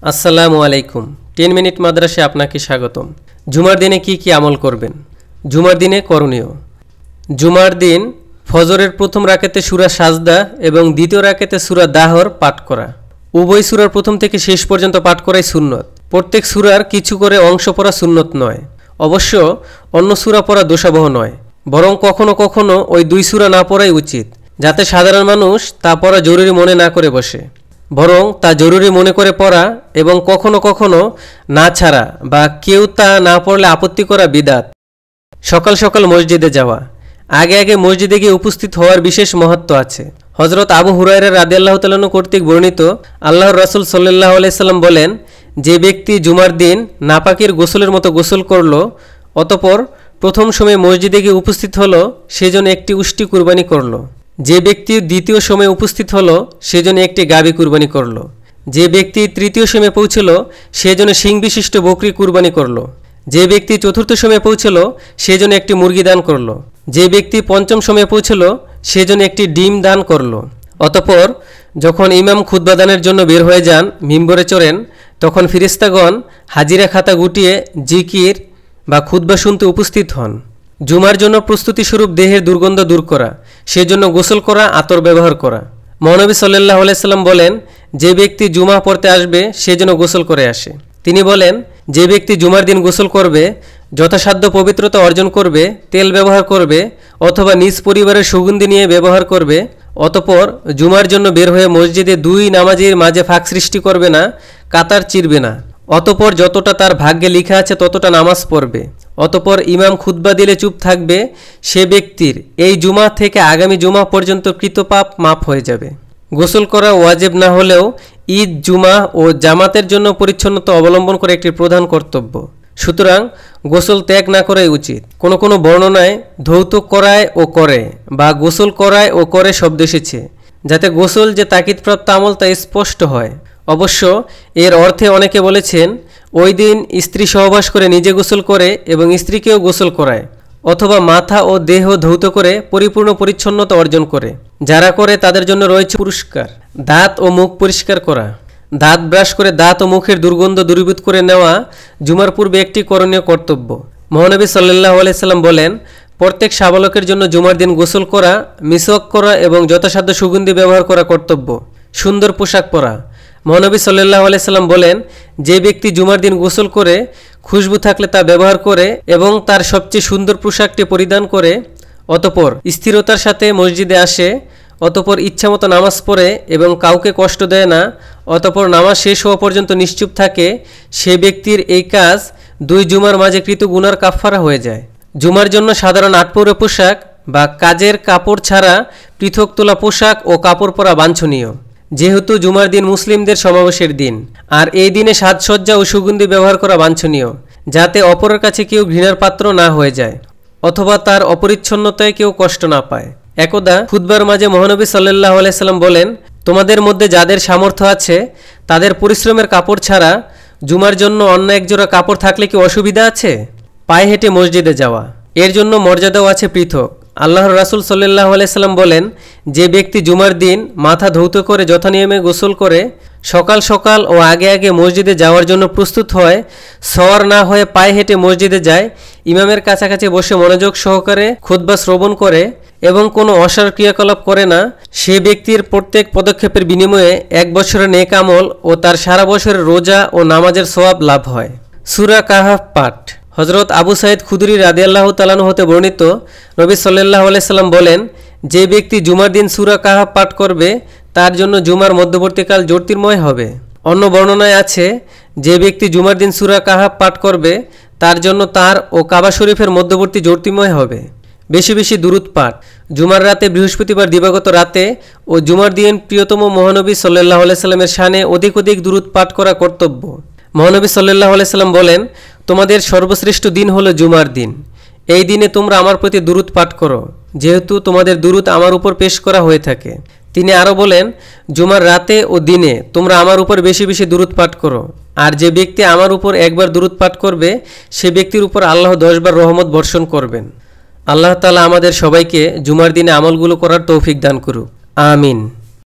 আসসালামু আলাইকুম। 10 মিনিট মাদ্রাসায় আপনাকে স্বাগতম। জুমার দিনে কি আমল করবেন? জুমার দিনে করণীয়। জুমার দিন ফজরের প্রথম রাকাতে সূরা সাজদা এবং দ্বিতীয় রাকাতে সূরা দাহর পাঠ করা। উভয় সূরার প্রথম থেকে শেষ পর্যন্ত পাঠ করাই সুন্নত। প্রত্যেক সূরার কিছু করে অংশ পড়া সুন্নত নয়। অবশ্য অন্য সূরা পড়া দোষাবহ নয়, বরং কখনো কখনো ওই দুই সূরা না পড়াই উচিত, যাতে সাধারণ মানুষ তা পড়া জরুরি মনে না করে বসে, বরং তা জরুরি মনে করে পড়া এবং কখনো কখনো না ছাড়া বা কেউ তা না পড়লে আপত্তি করা বিদআত। সকাল সকাল মসজিদে যাওয়া। আগে আগে মসজিদে গিয়ে উপস্থিত হওয়ার বিশেষ মহত্ব আছে। হযরত আবু হুরায়রা রাদিয়াল্লাহু তাআলা আনহু কর্তৃক বর্ণিত, আল্লাহর রাসূল সাল্লাল্লাহু আলাইহি সাল্লাম বলেন, যে ব্যক্তি জুমার দিন নাপাকের গোসলের মতো গোসল করল, অতঃপর প্রথম সময় মসজিদে গিয়ে উপস্থিত হলো, সেজন্য একটি উষ্টি কুরবানি করল। যে ব্যক্তি দ্বিতীয় সময়ে উপস্থিত হলো, সেজন্য একটি গাভী কুরবানি করল। যে ব্যক্তি তৃতীয় সময়ে পৌঁছল, সেজন্য শিং বিশিষ্ট বকরি কুরবানি করল। যে ব্যক্তি চতুর্থ সময়ে পৌঁছল, সেজন্য একটি মুরগি দান করল। যে ব্যক্তি পঞ্চম সময়ে পৌঁছল, সেজন্য একটি ডিম দান করল। অতঃপর যখন ইমাম খুতবা দানের জন্য বের হয়ে যান, মিম্বরে চড়েন, তখন ফেরেশতাগণ হাজিরা খাতা গুটিয়ে জিকির বা খুতবা শুনতে উপস্থিত হন। জুমার জন্য প্রস্তুতি স্বরূপ দেহের দুর্গন্ধ দূর করা, সেজন্য গোসল করা, আতর ব্যবহার করা। মহানবী সাল্লাল্লাহু আলাইহি সাল্লাম বলেন, যে ব্যক্তি জুমা পড়তে আসবে সে যেন গোসল করে আসে। তিনি বলেন, যে ব্যক্তি জুমার দিন গোসল করবে, যথাসাধ্য পবিত্রতা অর্জন করবে, তেল ব্যবহার করবে অথবা নিজ পরিবারের সুগন্ধি নিয়ে ব্যবহার করবে, অতঃপর জুমার জন্য বের হয়ে মসজিদে দুই নামাজীর মাঝে ফাঁক সৃষ্টি করবে না, কাতার চিরবে না, অতঃপর যতটা তার ভাগ্যে লেখা আছে ততটা নামাজ পড়বে, অতঃপর ইমাম খুতবা দিলে চুপ থাকবে, সে ব্যক্তির এই জুমা থেকে আগামী জুমা পর্যন্ত কৃত পাপ মাফ হয়ে যাবে। গোসল করা ওয়াজিব না হলেও ঈদ, জুমা ও জামাতের জন্য পরিচ্ছন্নতা অবলম্বন করা একটি প্রধান কর্তব্য। সুতরাং গোসল ত্যাগ না করাই উচিত। কোনো কোনো বর্ণনায় ধৌত করায় ও করে বা গোসল করায় ও করে শব্দ এসেছে, যাতে গোসল যে তাকিদপ্রাপ্ত আমল তা স্পষ্ট হয়। অবশ্য এর অর্থে অনেকে বলেছেন, ওই দিন স্ত্রী সহবাস করে নিজে গোসল করে এবং স্ত্রীকেও গোসল করায়, অথবা মাথা ও দেহ ধৌত করে পরিপূর্ণ পরিচ্ছন্নতা অর্জন করে। যারা করে তাদের জন্য রয়েছে পুরস্কার। দাঁত ও মুখ পরিষ্কার করা। দাঁত ব্রাশ করে দাঁত ও মুখের দুর্গন্ধ দূরীভূত করে নেওয়া জুমার পূর্বে একটি করণীয় কর্তব্য। মহানবী সাল্লাল্লাহু আলাইহি সাল্লাম বলেন, প্রত্যেক শাবলকের জন্য জুমার দিন গোসল করা, মিসওয়াক করা এবং যথাসাধ্য সুগন্ধি ব্যবহার করা কর্তব্য। সুন্দর পোশাক পরা। মহানবী সাল্লাল্লাহু আলাইহি সাল্লাম বলেন, যে ব্যক্তি জুমার দিন গোসল করে খুশবু থাকলে তা ব্যবহার করে এবং তার সবচেয়ে সুন্দর পোশাকটি পরিধান করে, অতঃপর স্থিরতার সাথে মসজিদে আসে, অতঃপর ইচ্ছামতো নামাজ পড়ে এবং কাউকে কষ্ট দেয় না, অতঃপর নামাজ শেষ হওয়া পর্যন্ত নিশ্চুপ থাকে, সে ব্যক্তির এই কাজ দুই জুমার মাঝে কৃত গুনার কাফফারা হয়ে যায়। জুমার জন্য সাধারণ আটপৌরে পোশাক বা কাজের কাপড় ছাড়া পৃথক তোলা পোশাক ও কাপড় পরা বাঞ্ছনীয়, যেহেতু জুমার দিন মুসলিমদের সমাবেশের দিন। আর এই দিনে সাজসজ্জা ও সুগন্ধি ব্যবহার করা বাঞ্ছনীয়, যাতে অপরের কাছে কেউ ঘৃণার পাত্র না হয়ে যায় অথবা তার অপরিচ্ছন্নতায় কেউ কষ্ট না পায়। একদা খুতবার মাঝে মহানবী সাল্লাল্লাহু আলাইহি সাল্লাম বলেন, তোমাদের মধ্যে যাদের সামর্থ্য আছে তাদের পরিশ্রমের কাপড় ছাড়া জুমার জন্য অন্য একজোড়া কাপড় থাকলে কি অসুবিধা আছে? পায়ে হেঁটে মসজিদে যাওয়া, এর জন্য মর্যাদাও আছে পৃথক। আল্লাহর রাসূল সাল্লাল্লাহু আলাইহি সাল্লাম বলেন, যে ব্যক্তি জুমার দিন মাথা ধৌত করে যথানিয়মে গোসল করে সকাল সকাল ও আগে আগে মসজিদে যাওয়ার জন্য প্রস্তুত হয়, সওয়ার না হয়ে পায়ে হেঁটে মসজিদে যায়, ইমামের কাছাকাছি বসে মনোযোগ সহকারে খুতবা শ্রবণ করে এবং কোনো অসার ক্রিয়াকলাপ করে না, সে ব্যক্তির প্রত্যেক পদক্ষেপের বিনিময়ে 1 বছরের নেক আমল ও তার সারা বছরের রোজা ও নামাজের সওয়াব লাভ হয়। সূরা কাহফ পাঠ। হযরত আবু সাঈদ খুদরি রাদিয়াল্লাহু তাআলা আনহু হতে বর্ণিত, নবী সাল্লাল্লাহু আলাইহি সাল্লাম বলেন, যে ব্যক্তি জুমার দিন সূরা কাহফ পাঠ করবে তার জন্য জুমার মধ্যবর্তীকাল জ্যোতির্ময় হবে। অন্য বর্ণনায় আছে, যে ব্যক্তি জুমার দিন সূরা কাহফ পাঠ করবে তার জন্য তার ও কাবা শরীফের মধ্যবর্তী জ্যোতির্ময় হবে। বেশি বেশি দুরূদ পাঠ। জুমার রাতে, বৃহস্পতিবার দিবাগত রাতে ও জুমার দিন প্রিয়তম মহানবী সাল্লাল্লাহু আলাইহি সাল্লামের শানে অধিক অধিক দুরূদ পাঠ করা কর্তব্য। মহানবী সাল্লাল্লাহু আলাইহি সাল্লাম বলেন, তোমাদের সর্বশ্রেষ্ঠ দিন হলো জুমার দিন। এই দিনে তোমরা আমার প্রতি দুরূদ পাঠ করো, যেহেতু তোমাদের দুরূদ আমার উপর পেশ করা হয়ে থাকে। তিনি আরও বলেন, জুমার রাতে ও দিনে তোমরা আমার উপর বেশি বেশি দুরূদ পাঠ করো, আর যে ব্যক্তি আমার উপর একবার দুরূদ পাঠ করবে সে ব্যক্তির উপর আল্লাহ 10 বার রহমত বর্ষণ করবেন। আল্লাহ তাআলা আমাদের সবাইকে জুমার দিনে আমলগুলো করার তৌফিক দান করুক। আমিন।